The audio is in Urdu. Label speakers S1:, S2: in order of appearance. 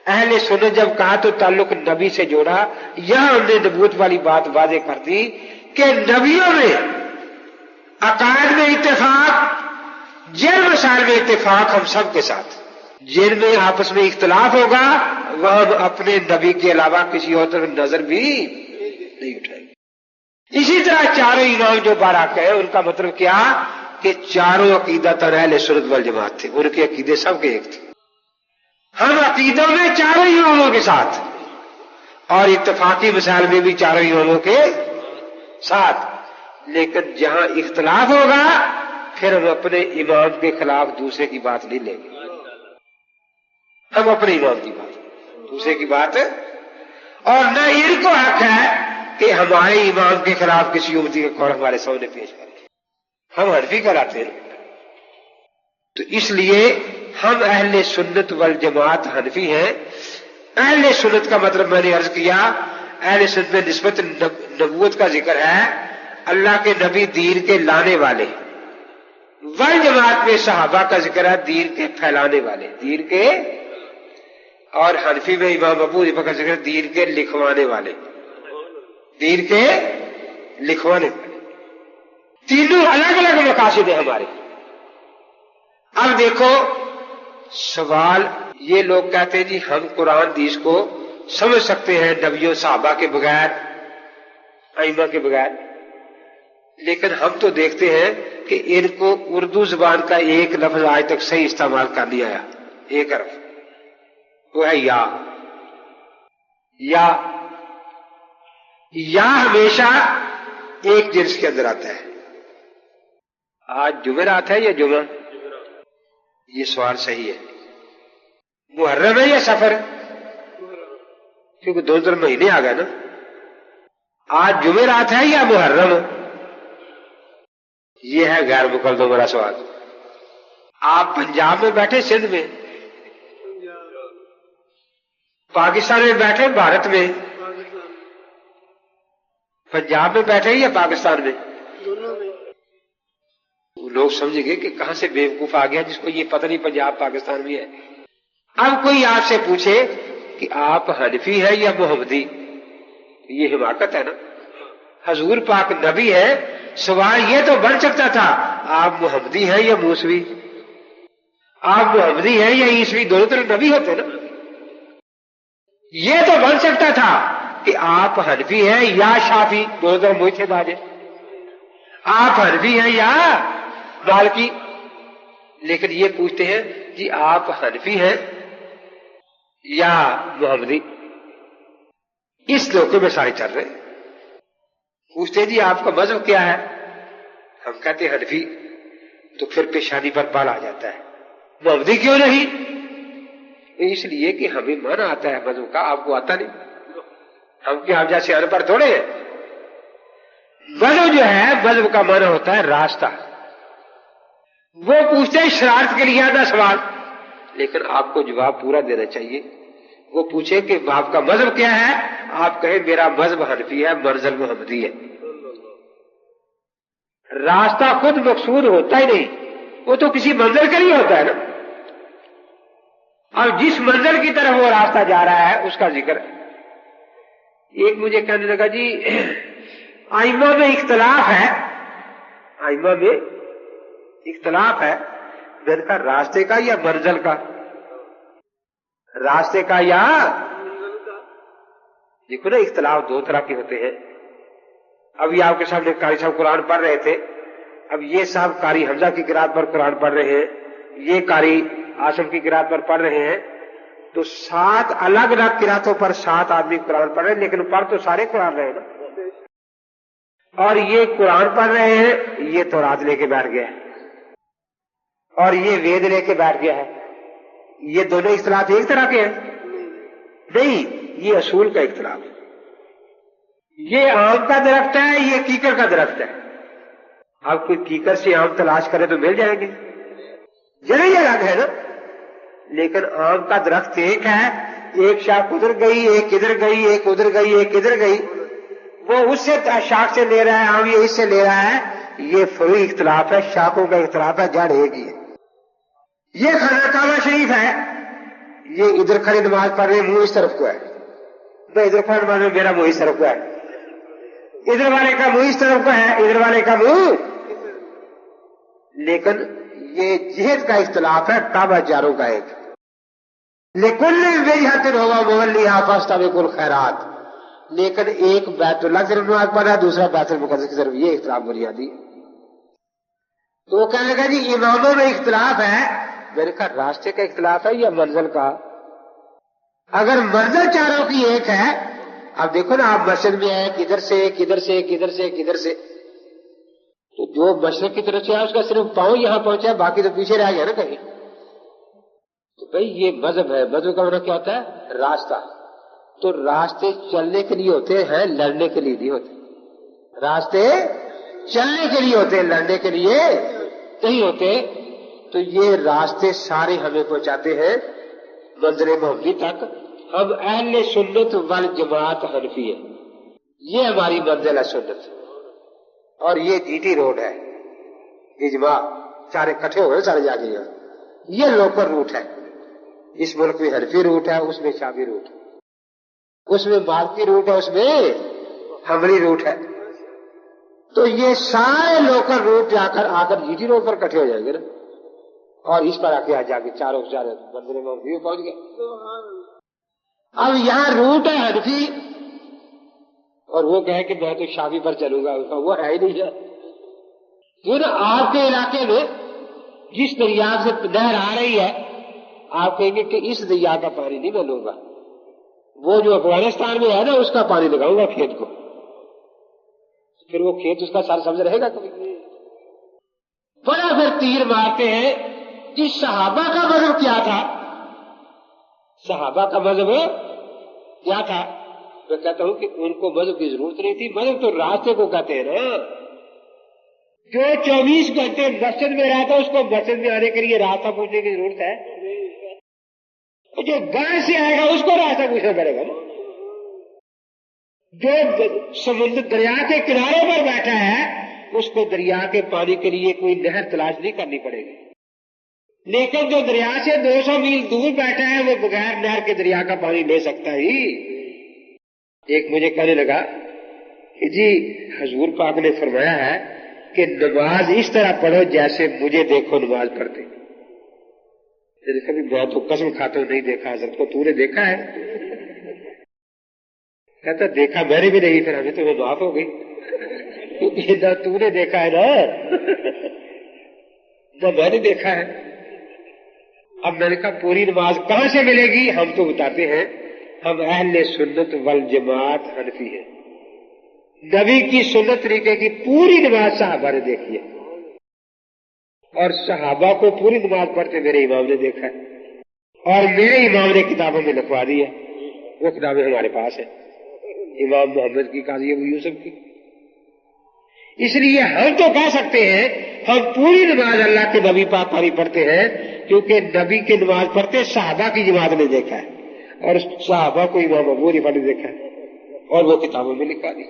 S1: اہل سنت جب کہا تو تعلق نبی سے جوڑا. یہاں ہم نے نبوت والی بات واضح کر دی کہ نبیوں میں عقائد میں اتفاق، جن مسائل میں اتفاق ہم سب کے ساتھ، جن میں آپس میں اختلاف ہوگا وہ ہم اپنے نبی کے علاوہ کسی اور طرف نظر بھی نہیں اٹھائیں گے. اسی طرح چاروں امام جو بارک ہے، ان کا مطلب کیا کہ چاروں عقیدت اہل سنت والجماعت تھے، ان کے عقیدے سب کے ایک تھے. ہم عقیدوں میں چاروں اماموں کے ساتھ اور اتفاقی مسائل میں بھی چاروں اماموں کے ساتھ، لیکن جہاں اختلاف ہوگا پھر ہم اپنے امام کے خلاف دوسرے کی بات نہیں لیں گے. ہم اپنے امام کی بات، دوسرے کی بات، اور نہ ان کو حق ہے کہ ہمارے امام کے خلاف کسی امتی کا قول ہمارے سامنے پیش کریں. ہم حنفی کراتے ہیں. تو اس لیے ہم اہل سنت والجماعت حنفی ہیں. اہل سنت کا مطلب میں نے عرض کیا، اہل سنت میں نسبت نبوت کا ذکر ہے، اللہ کے نبی دین کے لانے والے. والجماعت میں صحابہ کا ذکر ہے، دین کے پھیلانے والے، دین کے. اور حنفی میں امام ابو حنیفہ کا ذکر ہے، دین کے لکھوانے والے، دین کے لکھوانے والے. تینوں الگ الگ مقاصد ہیں ہمارے. اب دیکھو سوال، یہ لوگ کہتے ہیں جی ہم قرآن حدیث کو سمجھ سکتے ہیں نبیوں صحابہ کے بغیر، ائمہ کے بغیر، لیکن ہم تو دیکھتے ہیں کہ ان کو اردو زبان کا ایک لفظ آج تک صحیح استعمال کر نہیں آیا. ایک حرف، وہ ہے یا. یا ہمیشہ ایک جنس کے اندر آتا ہے. آج جمعرات ہے یا جمعہ؟ یہ سوال صحیح ہے. محرم ہے یا سفر؟ کیونکہ 2 مہینے آ گئے نا. آج جمعرات ہے یا محرم؟ یہ ہے غیر مقدم والا سوال. آپ پنجاب میں بیٹھے، سندھ میں، پاکستان میں بیٹھے، بھارت میں، پنجاب میں بیٹھے یا پاکستان میں؟ لوگ سمجھیں گے کہ کہاں سے بیوقوف آ گیا جس کو یہ پتہ نہیں پنجاب پاکستان میں ہے. اب کوئی آپ سے پوچھے کہ آپ حنفی ہے یا محمدی، یہ حماقت ہے نا. حضور پاک نبی ہے، سوال یہ تو بن سکتا تھا آپ محمدی ہیں یا موسوی، آپ محمدی ہیں یا عیسوی، دونوں طرف نبی ہوتے نا. یہ تو بن سکتا تھا کہ آپ حنفی ہیں یا شافی، دونوں طرف مجھ سے باجے. آپ حنفی ہیں یا مالکی، لیکن یہ پوچھتے ہیں جی آپ حنفی ہیں یا محمدی. اس دھوکے میں سارے چل رہے. پوچھتے ہیں جی آپ کا مذہب کیا ہے، ہم کہتے ہیں حنفی، تو پھر پیشانی پر بال آ جاتا ہے. محمدی کیوں نہیں؟ اس لیے کہ ہمیں من آتا ہے مذہب کا، آپ کو آتا نہیں. ہم کیا آپ جیسے ان پڑھ تھوڑے ہیں. مذہب جو ہے، مذہب کا معنی ہوتا ہے راستہ. وہ پوچھتے ہیں شرارت کے لیے آدھا سوال، لیکن آپ کو جواب پورا دینا چاہیے. وہ پوچھے کہ آپ کا مذہب کیا ہے، آپ کہیں میرا مذہب حنفی ہے، منزل محمدی ہے. راستہ خود مقصود ہوتا ہی نہیں، وہ تو کسی منزل کا ہی ہوتا ہے نا. اور جس منزل کی طرف وہ راستہ جا رہا ہے اس کا ذکر ہے. ایک مجھے کہنے لگا جی ائمہ میں اختلاف ہے، ائمہ میں اختلاف ہے، میں نے کہا راستے کا یا منزل کا؟ راستے کا یا؟ دیکھو نا اختلاف 2 طرح کے ہوتے ہیں. ابھی آپ کے سامنے قاری صاحب قرآن پڑھ رہے تھے، اب یہ صاحب قاری حمزہ کی قرات پر قرآن پڑھ رہے ہیں، یہ قاری آصم کی قرات پر پڑھ رہے ہیں، تو 7 الگ الگ قراتوں پر 7 آدمی قرآن پڑھ رہے ہیں، لیکن پڑھ تو سارے قرآن رہے نا. اور یہ قرآن پڑھ رہے ہیں، یہ تورات لے کے بیٹھ گیا ہے، اور یہ وید لے کے بیٹھ گیا ہے. یہ دونوں اختلاف ایک طرح کے ہیں؟ نہیں، یہ اصول کا اختلاف ہے. یہ آم کا درخت ہے، یہ کیکر کا درخت ہے. اب کوئی کیکر سے آم تلاش کرے تو مل جائیں گے، جگہ ہی الگ ہے نا. لیکن آم کا درخت ایک ہے، ایک شاخ ادھر گئی، ایک ادھر گئی، ایک ادھر گئی، ایک ادھر گئی. وہ اس سے شاخ سے لے رہا ہے آم، یہ اس سے لے رہا ہے. یہ فروعی اختلاف ہے، شاخوں کا اختلاف ہے، جڑ ایک ہی ہے. یہ خانہ کعبہ شریف ہے، یہ ادھر کھڑے نماز پڑھ رہے ہیں، منہ اس طرف کو ہے، میں ادھر کھڑا نماز میں میرا منہ اس طرف کو ہے، ادھر والے کا منہ اس طرف کو ہے، ادھر والے کا منہ، لیکن یہ جہت کا اختلاف ہے، کعبہ چاروں کا ایک، لکل وجہۃ ہوا مولیھا فاستبقوا الخیرات، لیکن ایک بیت اللہ کی طرف نماز پڑھ رہا ہے، دوسرا بیت المقدس کی طرف، یہ اختلاف بنیادی ہے۔ تو وہ کہنے لگا جی اماموں میں اختلاف ہے، میں نے کہا راستے کا اختلاف ہے یا منزل کا؟ اگر منزل چاروں کی ایک ہے، اب دیکھو نا آپ مسجد میں آئے، کدھر سے کدھر سے کدھر سے کدھر سے، تو جو مشرق کی طرف سے ہے اس کا صرف پاؤں یہاں پہنچا ہے، باقی تو پیچھے رہ گیا نا کہیں۔ تو بھائی یہ مذہب ہے، مذہب کا مطلب کیا ہوتا ہے؟ راستہ۔ تو راستے چلنے کے لیے ہوتے ہیں، لڑنے کے لیے نہیں ہوتے۔ راستے چلنے کے لیے ہوتے ہیں، لڑنے کے لیے نہیں ہوتے۔ تو یہ راستے سارے ہمیں پہنچاتے ہیں منزل محمدی تک۔ ہم اہل سنت والجماعت حنفی ہے، یہ ہماری منزل ہے سنت، اور یہ جی ٹی روڈ ہے، اجماع سارے کٹھے ہو گئے سارے جا کے یہاں، یہ لوکل روٹ ہے۔ اس ملک میں حنفی روٹ ہے، اس میں شامی روٹ ہے، اس میں مالکی روٹ ہے، اس میں حنبلی روٹ ہے۔ تو یہ سارے لوکل روٹ آ کر جی ٹی روڈ پر کٹھے ہو جائیں گے نا، اور اس پر آ جا کے چاروں منزل محمدی پہنچ گئے۔ اب یہاں روٹ ہے حنفی، اور وہ کہے کہ میں تو شامی پر چلوں گا، وہ ہے ہی نہیں ہے۔ پھر آپ کے علاقے میں جس دریا سے نہر آ رہی ہے، آپ کہیں گے کہ اس دریا کا پانی نہیں میں لوں گا، وہ جو افغانستان میں ہے نا اس کا پانی لگاؤں گا کھیت کو، پھر وہ کھیت اس کا سر سبز رہے گا کبھی؟ بڑا پھر تیر مارتے ہیں کہ صحابہ کا مذہب کیا تھا، صحابہ کا مذہب کیا تھا؟ میں کہتا ہوں کہ ان کو مذہب کی ضرورت نہیں تھی، مذہب تو راستے کو کہتے ہیں نا۔ جو 24 گھنٹے مسجد میں رہتا اس کو مسجد میں آنے کے لیے راستہ پوچھنے کی ضرورت ہے؟ جو گاؤں سے آئے گا اس کو راستہ پوچھنا پڑے گا نا۔ جو سمندر دریا کے کنارے پر بیٹھا ہے اس کو دریا کے پانی کے لیے کوئی نہر تلاش نہیں کرنی پڑے گی، لیکن جو دریا سے 200 میل دور بیٹھا ہے وہ بغیر نہر کے دریا کا پانی لے سکتا ہی۔ ایک مجھے کہنے لگا کہ جی حضور پاک نے فرمایا ہے کہ نماز اس طرح پڑھو جیسے مجھے دیکھو نماز پڑھتے۔ کبھی میں تو قسم کھاتا ہوں نہیں دیکھا حضرت کو، تو نے دیکھا ہے؟ کہتا دیکھا میں نے بھی نہیں، پھر ہمیں تو وہ معاف ہو گئی، کیونکہ تو نے دیکھا ہے نا، میں نے دیکھا ہے۔ اب میں نے کہا پوری نماز کہاں سے ملے گی؟ ہم تو بتاتے ہیں ہم اہل سنت والجماعت حنفی ہیں، نبی کی سنت طریقے کی پوری نماز صحابہ نے دیکھی ہے، اور صحابہ کو پوری نماز پڑھتے میرے امام نے دیکھا ہے، اور میرے امام نے کتابوں میں لکھوا دی ہے، وہ کتابیں ہمارے پاس ہیں، امام محمد کی، قاضی ابو یوسف کی۔ اس لیے ہم تو کہہ سکتے ہیں ہم پوری نماز اللہ کے نبی پاک پر ہی پڑھتے ہیں، کیونکہ نبی کی نماز پڑھتے صحابہ کی جماعت نے دیکھا ہے، اور صحابہ کو امام ابو حنیفہ نے دیکھا ہے، اور وہ کتابوں میں لکھا دی۔